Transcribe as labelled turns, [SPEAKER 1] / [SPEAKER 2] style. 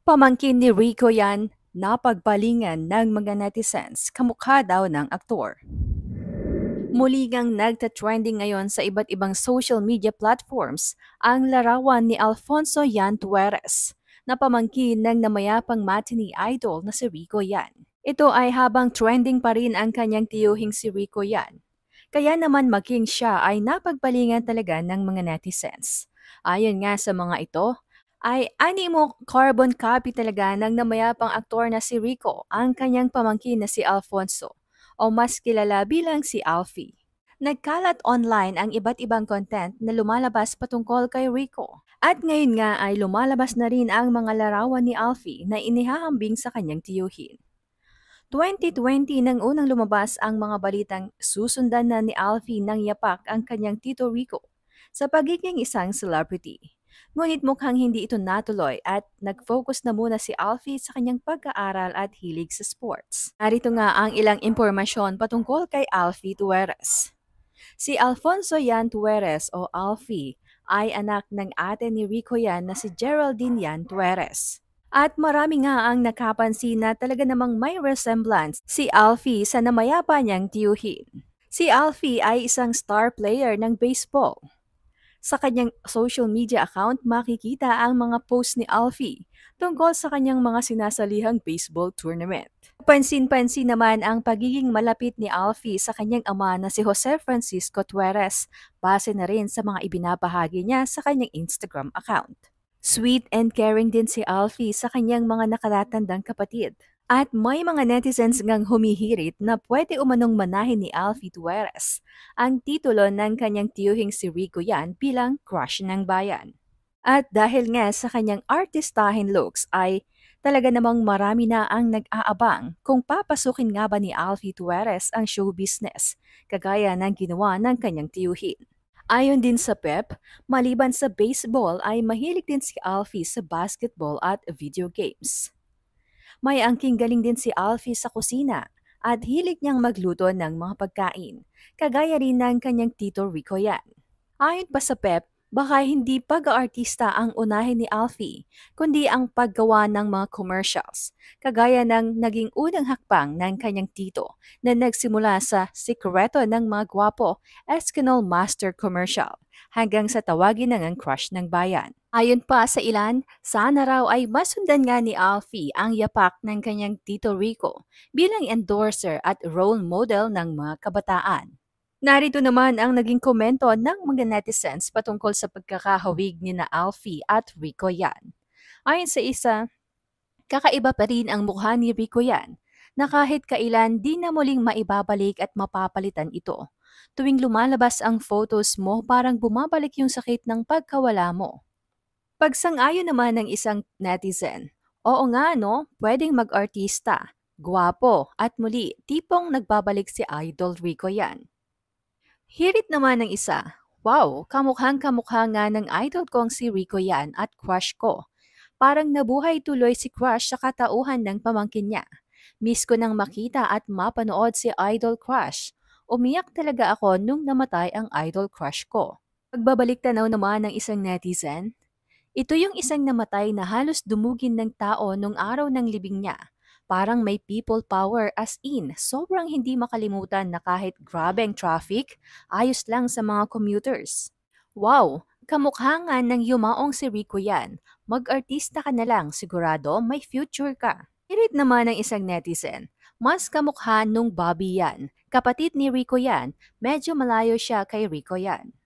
[SPEAKER 1] Pamangkin ni Rico yan, napagbalingan ng mga netizens, kamukha daw ng aktor. Muli ngang nagta-trending ngayon sa iba't ibang social media platforms ang larawan ni Alfonso Yan Tuerres, na pamangkin ng namayapang matinee idol na si Rico Yan. Ito ay habang trending pa rin ang kanyang tiyuhing si Rico Yan. Kaya naman maging siya ay napagbalingan talaga ng mga netizens. Ayon nga sa mga ito, ay animo carbon copy talaga ng namayapang aktor na si Rico ang kanyang pamangkin na si Alfonso o mas kilala bilang si Alfie. Nagkalat online ang iba't ibang content na lumalabas patungkol kay Rico. At ngayon nga ay lumalabas na rin ang mga larawan ni Alfie na inihahambing sa kanyang tiyuhin. 2020 nang unang lumabas ang mga balitang susundan na ni Alfie ng yapak ang kanyang tito Rico sa pagiging isang celebrity. Ngunit mukhang hindi ito natuloy at nag-focus na muna si Alfie sa kanyang pag-aaral at hilig sa sports. Narito nga ang ilang impormasyon patungkol kay Alfie Tuerres. Si Alfonso Yan Tuerres o Alfie ay anak ng ate ni Rico Yan na si Geraldine Yan Tuerres. At marami nga ang nakapansin na talaga namang may resemblance si Alfie sa namayapa niyang tiyuhin. Si Alfie ay isang star player ng baseball. Sa kanyang social media account makikita ang mga post ni Alfie tungkol sa kanyang mga sinasalihang baseball tournament. Pansin-pansin naman ang pagiging malapit ni Alfie sa kanyang ama na si Jose Francisco Tuerres base na rin sa mga ibinabahagi niya sa kanyang Instagram account. Sweet and caring din si Alfie sa kanyang mga nakatatandang kapatid. At may mga netizens ngang humihirit na pwede umanong manahin ni Alfie Tuerres ang titulo ng kanyang tiyuhing si Rico Yan bilang crush ng bayan. At dahil nga sa kanyang artistahin looks ay talaga namang marami na ang nag-aabang kung papasukin nga ba ni Alfie Tuerres ang show business, kagaya ng ginawa ng kanyang tiyuhin. Ayon din sa Pep, maliban sa baseball ay mahilig din si Alfie sa basketball at video games. May angking galing din si Alfie sa kusina at hilig niyang magluto ng mga pagkain, kagaya rin ng kanyang tito Rico Yan. Ayon pa sa Pep, baka hindi pag-aartista ang unahin ni Alfie, kundi ang paggawa ng mga commercials, kagaya ng naging unang hakbang ng kanyang tito na nagsimula sa Sikreto ng Mga Gwapo Eskinol Master Commercial hanggang sa tawagin ng ang crush ng bayan. Ayon pa sa ilan, sana raw ay masundan nga ni Alfie ang yapak ng kanyang tito Rico bilang endorser at role model ng mga kabataan. Narito naman ang naging komento ng mga netizens patungkol sa pagkakahawig ni na Alfie at Rico Yan. Ayon sa isa, kakaiba pa rin ang mukha ni Rico Yan na kahit kailan di na muling maibabalik at mapapalitan ito. Tuwing lumalabas ang photos mo, parang bumabalik yung sakit ng pagkawala mo. Pagsang-ayon naman ng isang netizen, oo nga no, pwedeng mag-artista, gwapo at muli tipong nagbabalik si Idol Rico Yan. Hirit naman ng isa, wow, kamukhang-kamukha nga ng idol kong si Rico Yan at crush ko. Parang nabuhay tuloy si crush sa katauhan ng pamangkin niya. Miss ko nang makita at mapanood si Idol Crush. Umiyak talaga ako nung namatay ang idol crush ko. Pagbabalik tanaw naman ng isang netizen, ito yung isang namatay na halos dumugin ng tao nung araw ng libing niya. Parang may people power as in, sobrang hindi makalimutan na kahit grabe ang traffic, ayos lang sa mga commuters. Wow, kamukha nga ng yumaong si Rico Yan. Mag-artista ka na lang, sigurado may future ka. Irit naman ng isang netizen, mas kamukha nung Bobby Yan. Kapatid ni Rico Yan, medyo malayo siya kay Rico Yan.